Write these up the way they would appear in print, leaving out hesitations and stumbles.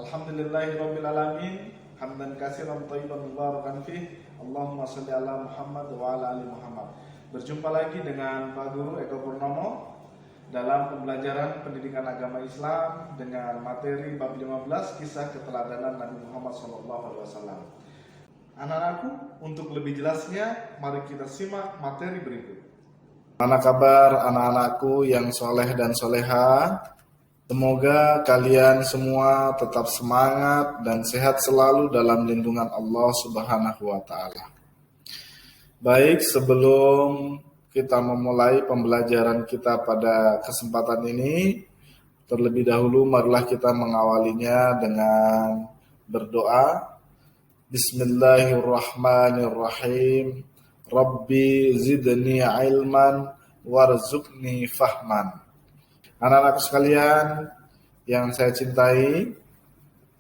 Alhamdulillahirabbil alamin, hamdan katsiran thayyiban mubarakan fih. Allahumma shalli ala Muhammad wa ala ali Muhammad. Berjumpa lagi dengan Pak Guru Eko Purnomo dalam pembelajaran pendidikan agama Islam dengan materi bab 15 kisah keteladanan Nabi Muhammad SAW. Anak-anakku, untuk lebih jelasnya, mari kita simak materi berikut. Mana kabar anak-anakku yang soleh dan soleha? Semoga kalian semua tetap semangat dan sehat selalu dalam lindungan Allah Subhanahu wa Ta'ala. Baik, sebelum kita memulai pembelajaran kita pada kesempatan ini, terlebih dahulu marilah kita mengawalinya dengan berdoa. Bismillahirrahmanirrahim. Rabbi zidni ilman warzuqni fahman. Anak-anak sekalian yang saya cintai,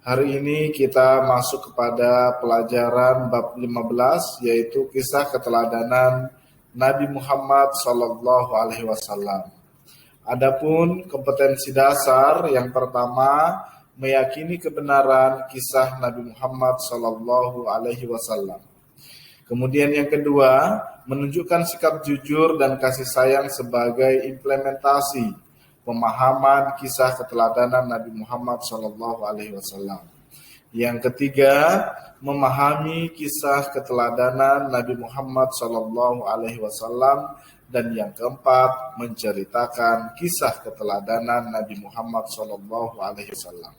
hari ini kita masuk kepada pelajaran bab 15, yaitu kisah keteladanan Nabi Muhammad SAW. Adapun kompetensi dasar yang pertama, meyakini kebenaran kisah Nabi Muhammad SAW. Kemudian yang kedua, menunjukkan sikap jujur dan kasih sayang sebagai implementasi pemahaman kisah keteladanan Nabi Muhammad SAW. Yang ketiga, memahami kisah keteladanan Nabi Muhammad SAW. Dan yang keempat, menceritakan kisah keteladanan Nabi Muhammad SAW.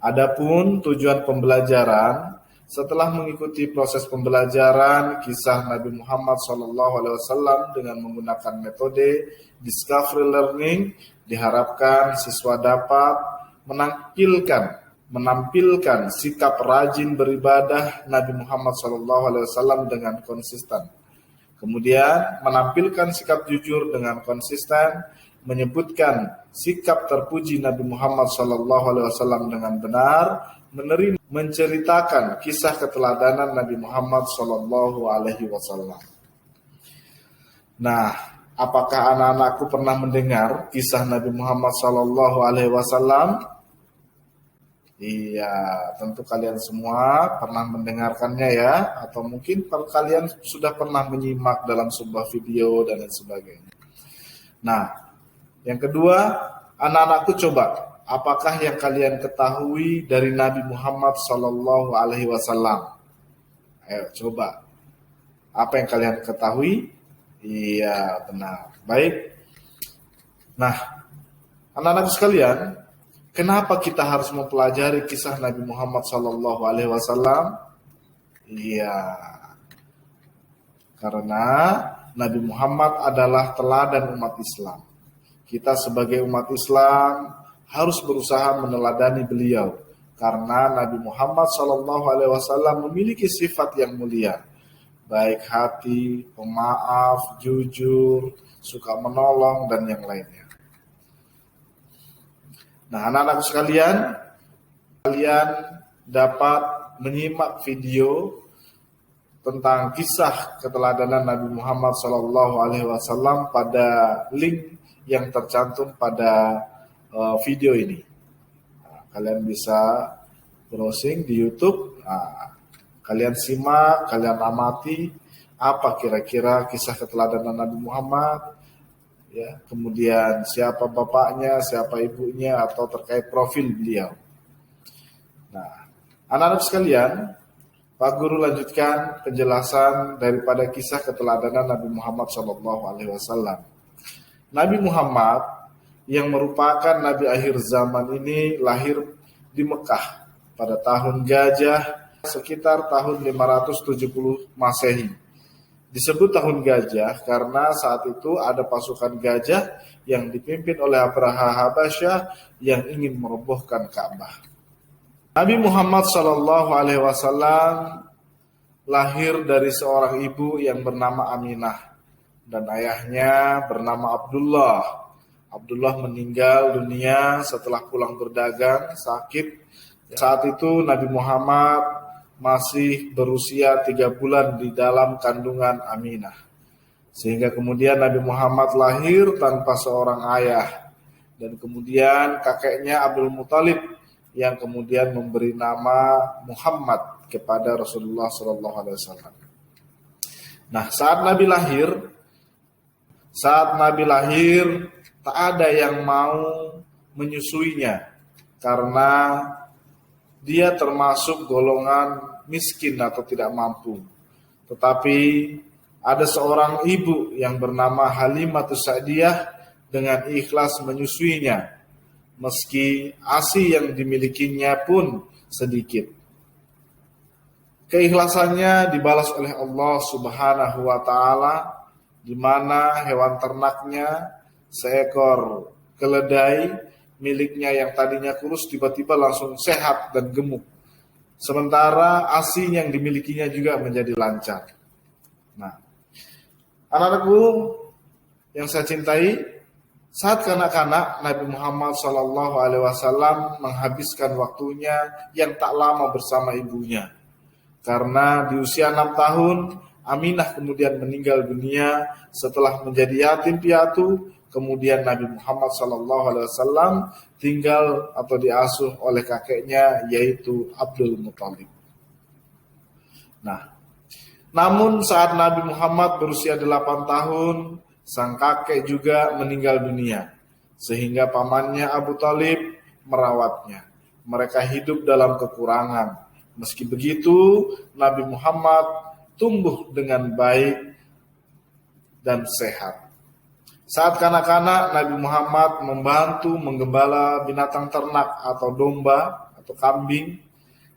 Adapun tujuan pembelajaran, setelah mengikuti proses pembelajaran kisah Nabi Muhammad SAW dengan menggunakan metode discovery learning, diharapkan siswa dapat menampilkan sikap rajin beribadah Nabi Muhammad SAW dengan konsisten. Kemudian menampilkan sikap jujur dengan konsisten, menyebutkan sikap terpuji Nabi Muhammad SAW dengan benar, menceritakan kisah keteladanan Nabi Muhammad SAW. Nah, apakah anak-anakku pernah mendengar kisah Nabi Muhammad SAW? Iya, tentu kalian semua pernah mendengarkannya ya, atau mungkin kalian sudah pernah menyimak dalam sebuah video dan lain sebagainya. Nah, yang kedua, anak-anakku coba, apakah yang kalian ketahui dari Nabi Muhammad SAW? Ayo coba, apa yang kalian ketahui? Iya, benar. Baik. Nah, anak-anak sekalian, kenapa kita harus mempelajari kisah Nabi Muhammad SAW? Iya, karena Nabi Muhammad adalah teladan umat Islam. Kita sebagai umat Islam harus berusaha meneladani beliau, karena Nabi Muhammad SAW memiliki sifat yang mulia, baik hati, pemaaf, jujur, suka menolong, dan yang lainnya. Nah, anak-anak sekalian, kalian dapat menyimak video tentang kisah keteladanan Nabi Muhammad SAW pada link yang tercantum pada video ini. Nah, kalian bisa browsing di YouTube. Nah, kalian simak, kalian amati apa kira-kira kisah keteladanan Nabi Muhammad. Ya, kemudian siapa bapaknya, siapa ibunya, atau terkait profil beliau. Nah, anak-anak sekalian, Pak Guru lanjutkan penjelasan daripada kisah keteladanan Nabi Muhammad SAW. Nabi Muhammad yang merupakan Nabi akhir zaman ini lahir di Mekah pada tahun Gajah sekitar tahun 570 Masehi. Disebut tahun gajah karena saat itu ada pasukan gajah yang dipimpin oleh Abraha Habasyah yang ingin merobohkan Ka'bah. Nabi Muhammad SAW lahir dari seorang ibu yang bernama Aminah dan ayahnya bernama Abdullah. Abdullah meninggal dunia setelah pulang berdagang sakit. Saat itu Nabi Muhammad masih berusia 3 bulan di dalam kandungan Aminah. Sehingga kemudian Nabi Muhammad lahir tanpa seorang ayah. Dan kemudian kakeknya Abdul Muthalib yang kemudian memberi nama Muhammad kepada Rasulullah SAW. Nah, saat Nabi lahir tak ada yang mau menyusuinya karena dia termasuk golongan miskin atau tidak mampu. Tetapi ada seorang ibu yang bernama Halimatus Sa'diyah dengan ikhlas menyusuinya, meski ASI yang dimilikinya pun sedikit. Keikhlasannya dibalas oleh Allah Subhanahu wa Ta'ala, di mana hewan ternaknya, seekor keledai miliknya yang tadinya kurus tiba-tiba langsung sehat dan gemuk. Sementara ASI yang dimilikinya juga menjadi lancar. Nah, anak-anakku yang saya cintai, saat kanak-kanak Nabi Muhammad SAW menghabiskan waktunya yang tak lama bersama ibunya. Karena di usia 6 tahun, Aminah kemudian meninggal dunia setelah menjadi yatim piatu. Kemudian Nabi Muhammad SAW tinggal atau diasuh oleh kakeknya, yaitu Abdul Muthalib. Nah, namun saat Nabi Muhammad berusia 8 tahun, sang kakek juga meninggal dunia, sehingga pamannya Abu Thalib merawatnya. Mereka hidup dalam kekurangan. Meski begitu, Nabi Muhammad tumbuh dengan baik dan sehat. Saat kanak-kanak, Nabi Muhammad membantu menggembala binatang ternak atau domba atau kambing.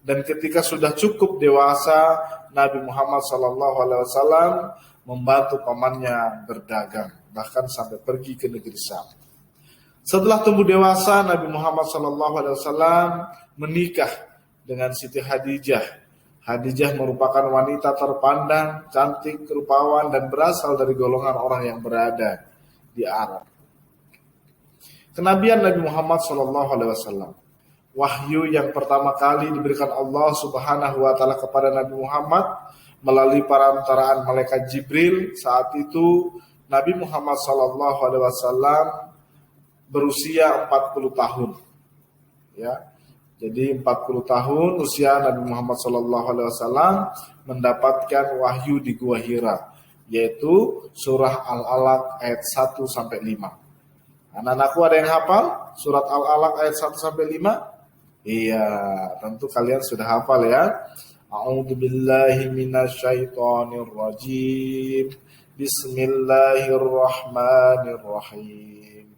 Dan ketika sudah cukup dewasa, Nabi Muhammad SAW membantu pamannya berdagang, bahkan sampai pergi ke negeri Syam. Setelah tumbuh dewasa, Nabi Muhammad SAW menikah dengan Siti Khadijah. Khadijah merupakan wanita terpandang, cantik, rupawan, dan berasal dari golongan orang yang berada di Arab. Kenabian Nabi Muhammad SAW. Wahyu yang pertama kali diberikan Allah Subhanahu wa Ta'ala kepada Nabi Muhammad melalui perantaraan malaikat Jibril. Saat itu Nabi Muhammad SAW berusia 40 tahun. Ya. Jadi 40 tahun usia Nabi Muhammad SAW mendapatkan wahyu di Gua Hira, yaitu surah Al-Alaq ayat 1-5. Anak-anakku ada yang hafal surat Al-Alaq ayat 1-5? Iya, tentu kalian sudah hafal ya. A'udzubillahi minasyaitonirrajim. Bismillahirrahmanirrahim.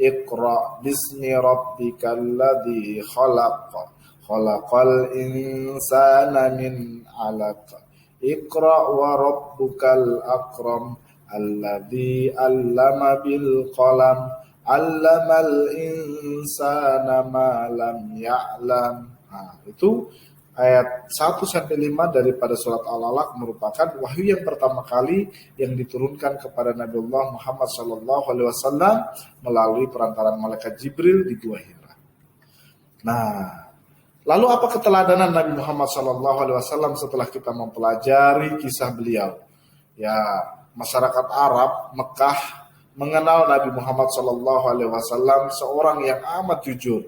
Iqra bismi rabbikal ladzi khalaq. Khalaqal insana min 'alaq. Iqra wa rabbukal akram. Alladzi 'allama bil qalam. 'Allamal insana ma lam ya'lam. Nah, itu ayat 1-5 daripada surat Al-Alaq merupakan wahyu yang pertama kali yang diturunkan kepada Nabiullah Muhammad SAW melalui perantaraan malaikat Jibril di Gua Hira. Nah, lalu apa keteladanan Nabi Muhammad SAW setelah kita mempelajari kisah beliau? Ya, masyarakat Arab Mekah mengenal Nabi Muhammad SAW seorang yang amat jujur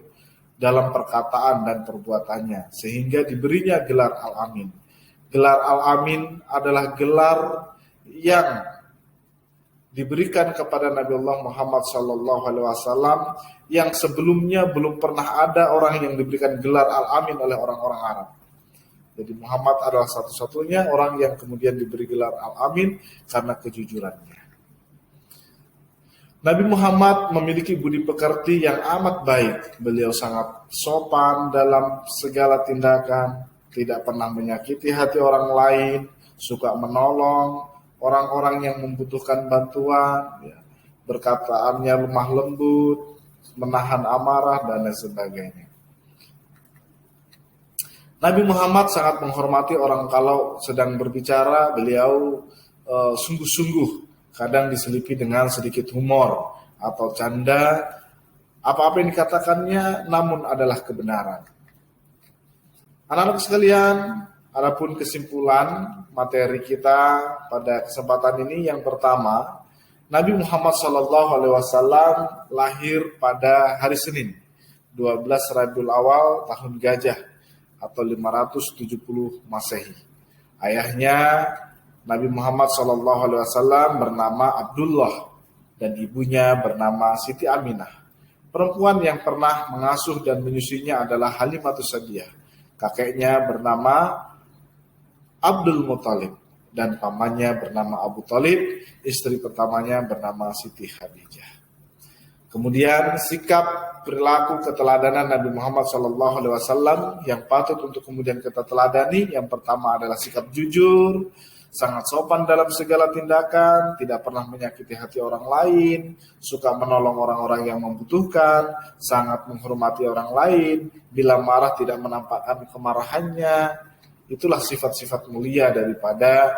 dalam perkataan dan perbuatannya, sehingga diberinya gelar Al-Amin. Gelar Al-Amin adalah gelar yang diberikan kepada Nabi Allah Muhammad SAW yang sebelumnya belum pernah ada orang yang diberikan gelar Al-Amin oleh orang-orang Arab. Jadi Muhammad adalah satu-satunya orang yang kemudian diberi gelar Al-Amin karena kejujurannya. Nabi Muhammad memiliki budi pekerti yang amat baik. Beliau sangat sopan dalam segala tindakan, tidak pernah menyakiti hati orang lain, suka menolong orang-orang yang membutuhkan bantuan, ya. Berkataannya lemah lembut, menahan amarah, dan lain sebagainya. Nabi Muhammad sangat menghormati orang kalau sedang berbicara, beliau sungguh-sungguh. Kadang diselipi dengan sedikit humor atau canda. Apa-apa yang dikatakannya namun adalah kebenaran. Anak-anak sekalian, adapun kesimpulan materi kita pada kesempatan ini yang pertama, Nabi Muhammad SAW lahir pada hari Senin, 12 Rabiul Awal tahun Gajah atau 570 Masehi. Ayahnya Nabi Muhammad SAW bernama Abdullah dan ibunya bernama Siti Aminah. Perempuan yang pernah mengasuh dan menyusuinya adalah Halimatus Sa'diyah. Kakeknya bernama Abdul Muthalib dan pamannya bernama Abu Thalib, istri pertamanya bernama Siti Khadijah. Kemudian sikap perilaku keteladanan Nabi Muhammad SAW yang patut untuk kemudian kita teladani, yang pertama adalah sikap jujur, sangat sopan dalam segala tindakan, tidak pernah menyakiti hati orang lain, suka menolong orang-orang yang membutuhkan, sangat menghormati orang lain, bila marah tidak menampakkan kemarahannya. Itulah sifat-sifat mulia daripada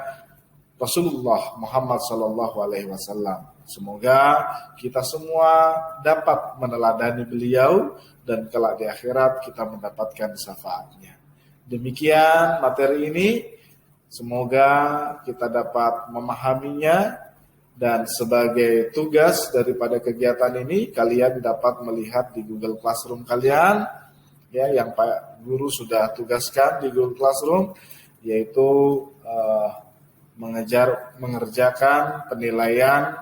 Rasulullah Muhammad SAW. Semoga kita semua dapat meneladani beliau dan kelak di akhirat kita mendapatkan syafaatnya. Demikian materi ini, semoga kita dapat memahaminya dan sebagai tugas daripada kegiatan ini kalian dapat melihat di Google Classroom kalian ya, yang Pak Guru sudah tugaskan di Google Classroom, yaitu mengerjakan penilaian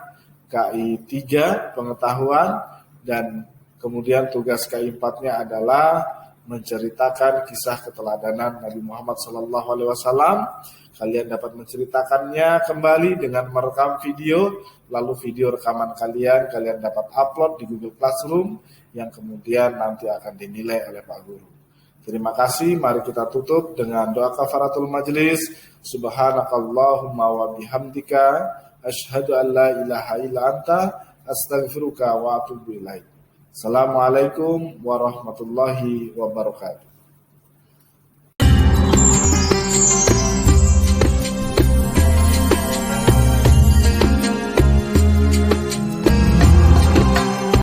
KI 3 pengetahuan, dan kemudian tugas KI 4-nya adalah menceritakan kisah keteladanan Nabi Muhammad SAW. Kalian dapat menceritakannya kembali dengan merekam video, lalu video rekaman kalian dapat upload di Google Classroom yang kemudian nanti akan dinilai oleh Pak Guru. Terima kasih, mari kita tutup dengan doa kafaratul majlis. Subhanakallahumma wa bihamdika asyhadu an la ilaha illa anta astaghfiruka wa atubu ilaik. Assalamualaikum warahmatullahi wabarakatuh.